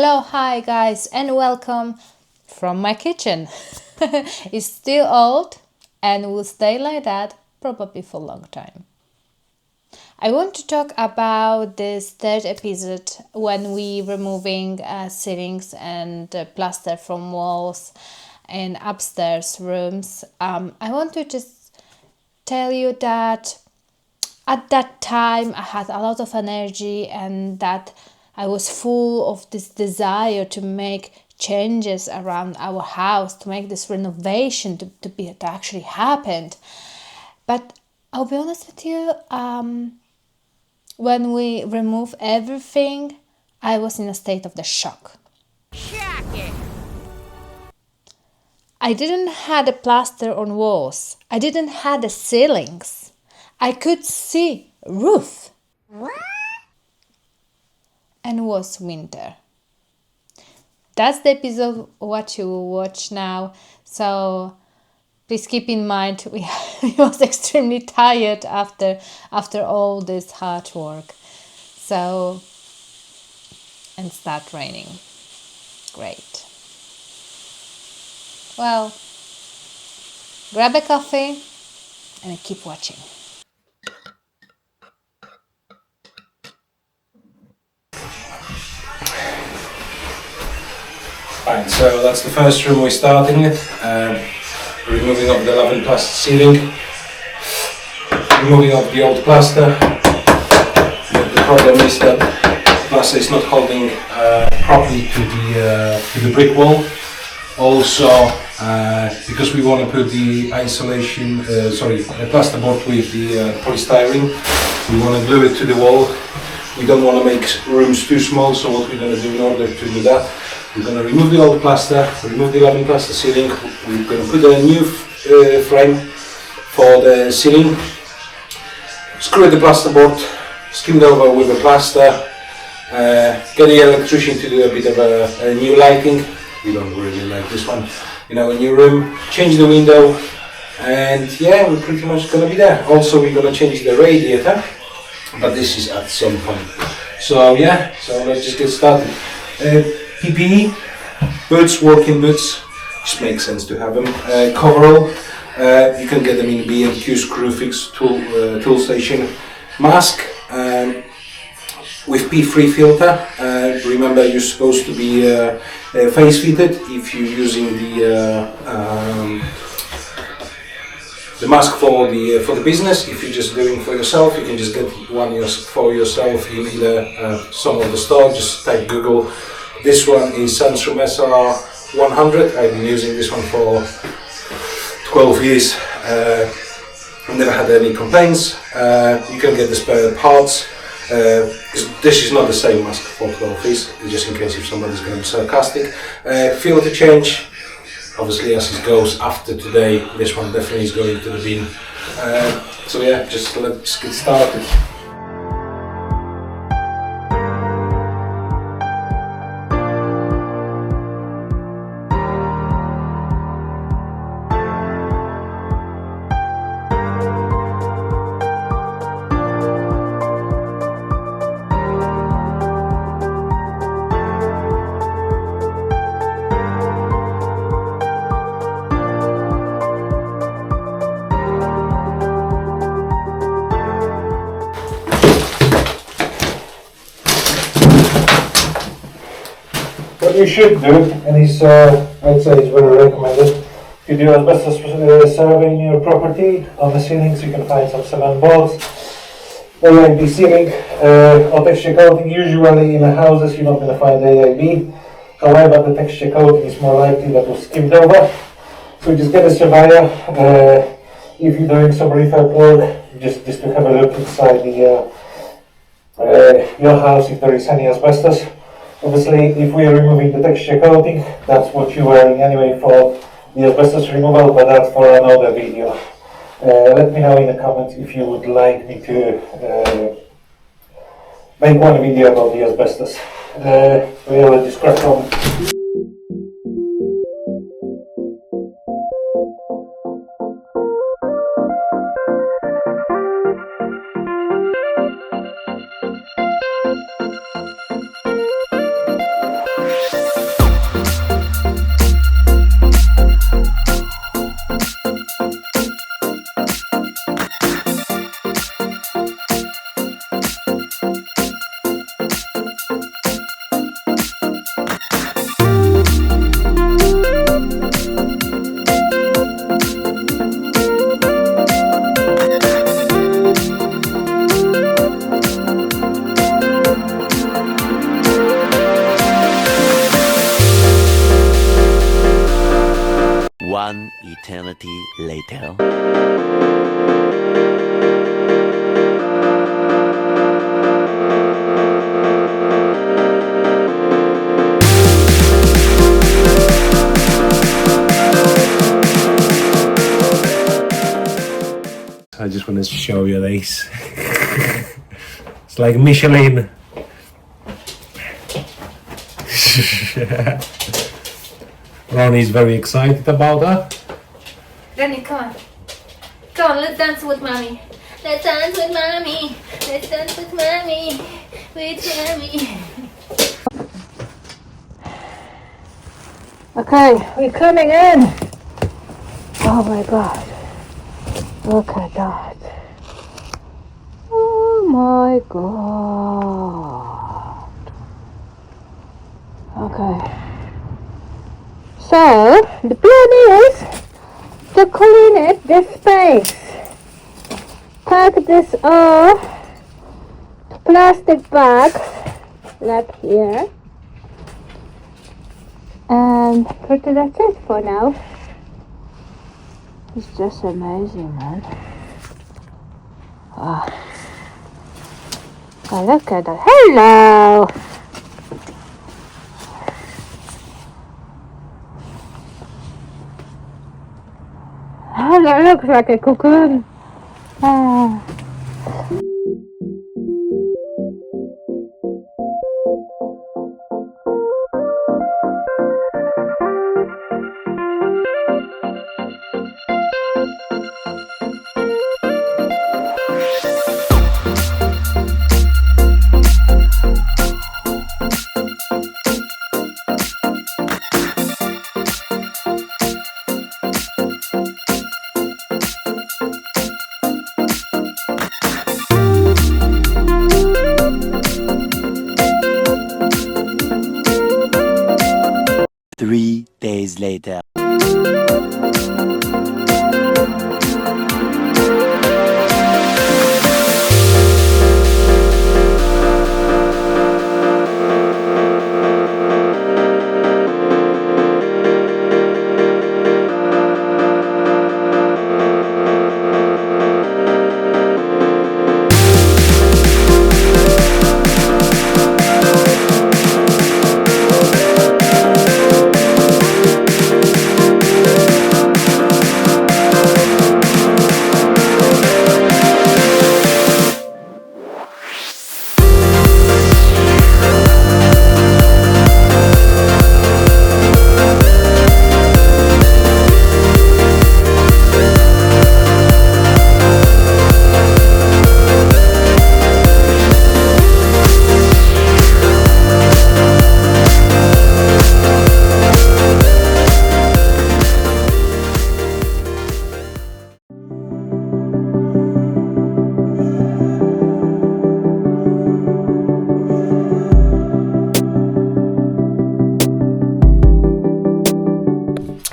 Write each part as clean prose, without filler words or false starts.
Hello, hi guys, and welcome from my kitchen. It's still old and will stay like that probably for a long time. I want to talk about this third episode when we removing ceilings and plaster from walls and upstairs rooms. I want to just tell you that at that time I had a lot of energy and that I was full of this desire to make changes around our house, to make this renovation to actually happen. But I'll be honest with you, when we remove everything, I was in a state of the shock. Check it. I didn't have the plaster on walls. I didn't have the ceilings. I could see roof. What? And was winter. That's the episode what you will watch now. So please keep in mind we was extremely tired after all this hard work. So and start raining. Great. Well, grab a coffee and keep watching. Fine, so that's the first room we're starting with. Removing of the lavender plaster ceiling, removing of the old plaster. The problem is that plaster is not holding properly to the brick wall. Also, because we want to put the the plasterboard with the polystyrene, we want to glue it to the wall. We don't want to make rooms too small, so what we're going to do in order to do that, we're going to remove the old plaster, remove the lavender plaster ceiling. We're going to put a new frame for the ceiling, screw the plasterboard, skim it over with the plaster, get the electrician to do a bit of a new lighting. We don't really like this one in our new room. Change the window, and yeah, we're pretty much going to be there. Also, we're going to change the radiator, but this is at some point. So yeah, so let's just get started. PPE, boots, working boots, just makes sense to have them. Coverall, you can get them in B&Q Screwfix tool station. Mask with P3 filter. Remember, you're supposed to be face fitted if you're using the mask for the business. If you're just doing for yourself, you can just get one for yourself in either some of the store. Just type Google. This one is Samsung SR100. I've been using this one for 12 years. I've never had any complaints. You can get the spare parts. This is not the same mask for 12 years, just in case if somebody's going to be sarcastic. Filter change. Obviously, as it goes after today, this one definitely is going to the bin. So yeah, just let's get started. What you should do, and I'd say it's very recommended, if you do asbestos survey in your property, on the ceilings you can find some cement boards, AIB ceiling, or texture coating. Usually in the houses you're not going to find AIB, however the texture coating is more likely that was skimmed over. So just get a surveyor, if you're doing some refurb work, just to have a look inside your house if there is any asbestos. Obviously, if we are removing the texture coating, that's what you're wearing anyway for the asbestos removal, but that's for another video. Let me know in the comments if you would like me to make one video about the asbestos. So yeah, let's just crack on. One eternity later. I just want to show you this. It's like Michelin. Ronnie's very excited about that. Ronnie, come on. Come on, let's dance with mommy. Let's dance with mommy. Let's dance with mommy. With mommy. Okay, we're coming in. Oh my god. Look at that. Oh my god. Okay. So, the plan is to clean it, this space. Pack this off. Plastic bags, like here. And pretty that's it for now. It's just amazing, man. Oh, look at that. Hello! Oh, that looks like a cocoon. Ah. Three days later.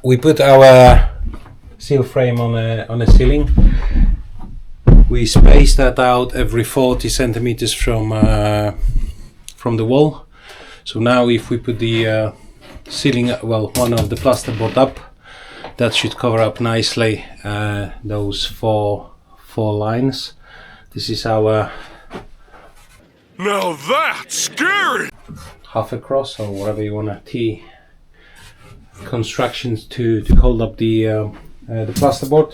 We put our seal frame on a ceiling. We space that out every 40 centimeters from the wall. So now if we put the ceiling, well, one of the plasterboard up, that should cover up nicely those four lines. This is our Now that's scary! half across, or whatever you want to T constructions to hold up the plasterboard.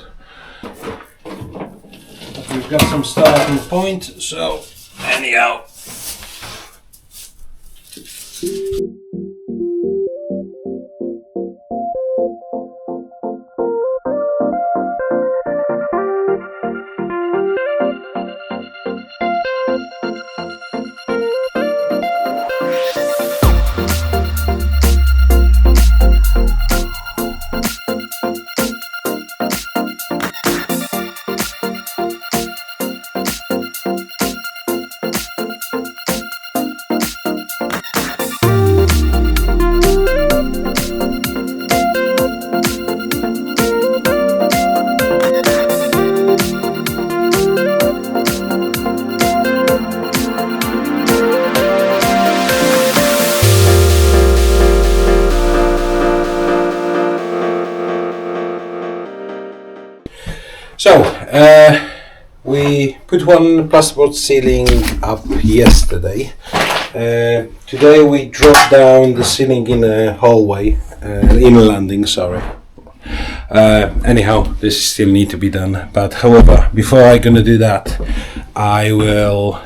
We've got some starting point, so anyhow. So, we put one plasterboard ceiling up yesterday. Today we dropped down the ceiling in a hallway, in a landing, sorry. Anyhow, this still need to be done, but however, before I'm gonna do that, I will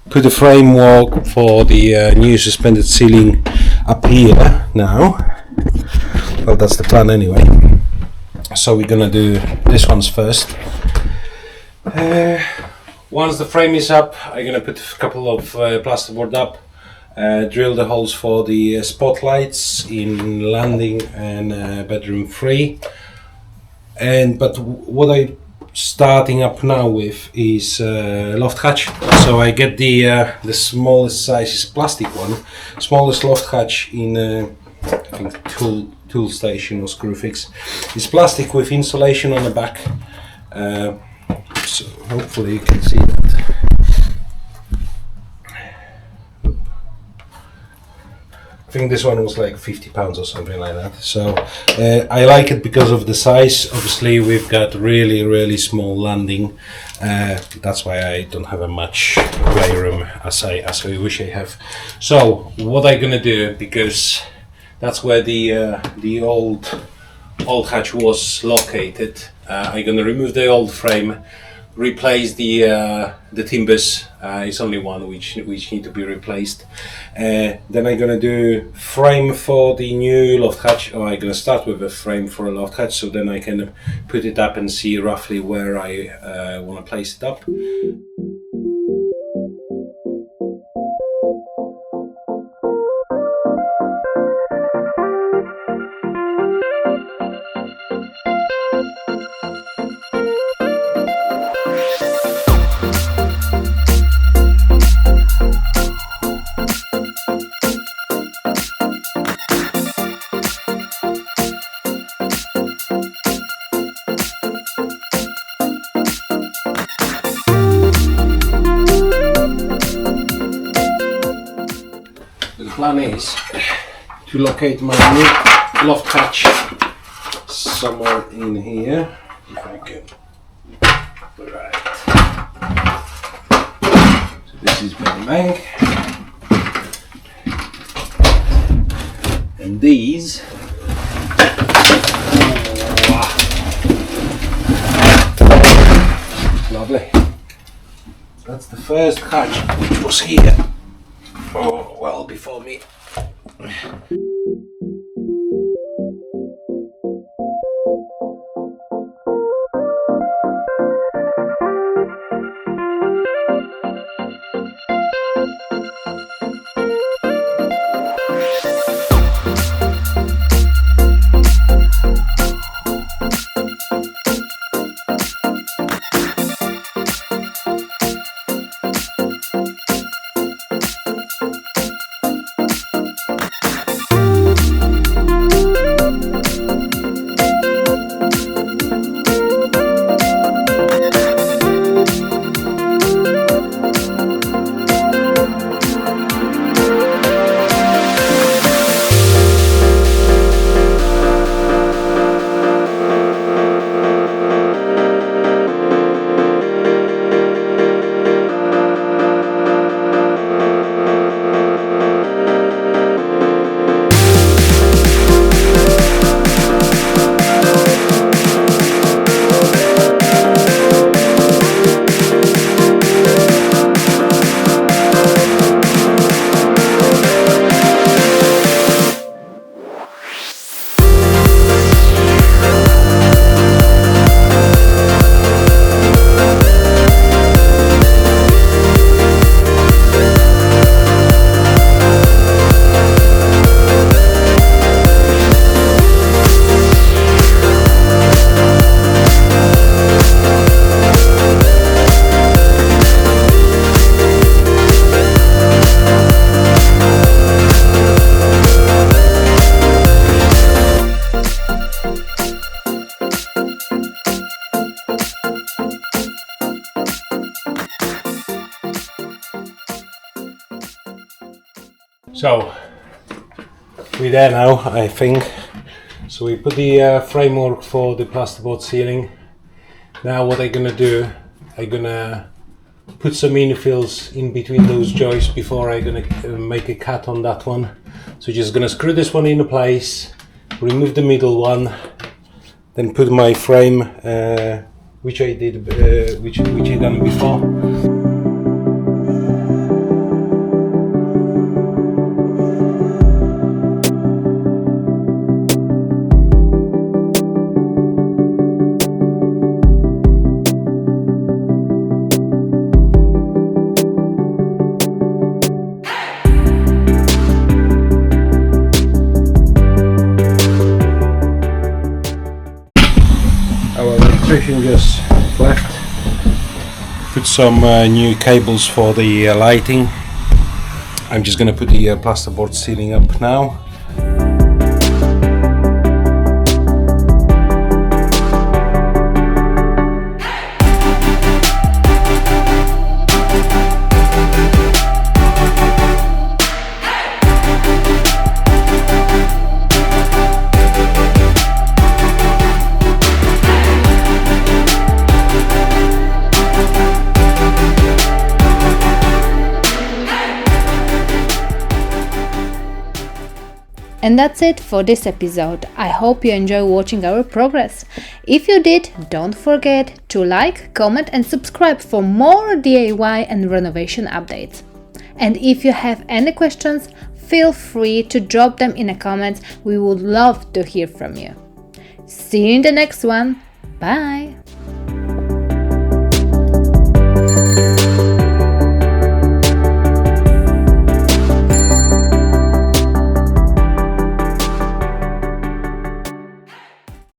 put a framework for the new suspended ceiling up here now. Well, that's the plan anyway. So we're gonna do this one's first. Once the frame is up, I'm gonna put a couple of plasterboard up, drill the holes for the spotlights in landing and bedroom 3. But what I'm starting up now with is loft hatch. So I get the smallest size is plastic one, smallest loft hatch in I think tool station or screw fix. It's plastic with insulation on the back, so hopefully you can see that. I think this one was like £50 or something like that. So I like it because of the size. Obviously we've got really small landing. That's why I don't have a much playroom as I wish I have. So what I'm gonna do, because that's where the old hatch was located, I'm gonna remove the old frame, replace the timbers. It's only one which need to be replaced. Then I'm gonna do frame for the new loft hatch, or I'm gonna start with a frame for a loft hatch, so then I can put it up and see roughly where I want to place it up. The plan is to locate my new loft hatch somewhere in here, if I can. Right. So this is bang bang, and these. Lovely. That's the first hatch which was here. Oh, well, before me. So we're there now, I think. So we put the framework for the plasterboard ceiling. Now what I'm gonna do, I'm gonna put some infills in between those joists before I'm gonna make a cut on that one. So just gonna screw this one into place, remove the middle one, then put my frame, which I did, which I done before. Our electrician just left. Put some new cables for the lighting. I'm just gonna put the plasterboard ceiling up now. And that's it for this episode. I hope you enjoy watching our progress. If you did, don't forget to like, comment and subscribe for more DIY and renovation updates. And if you have any questions, feel free to drop them in the comments. We would love to hear from you. See you in the next one. Bye!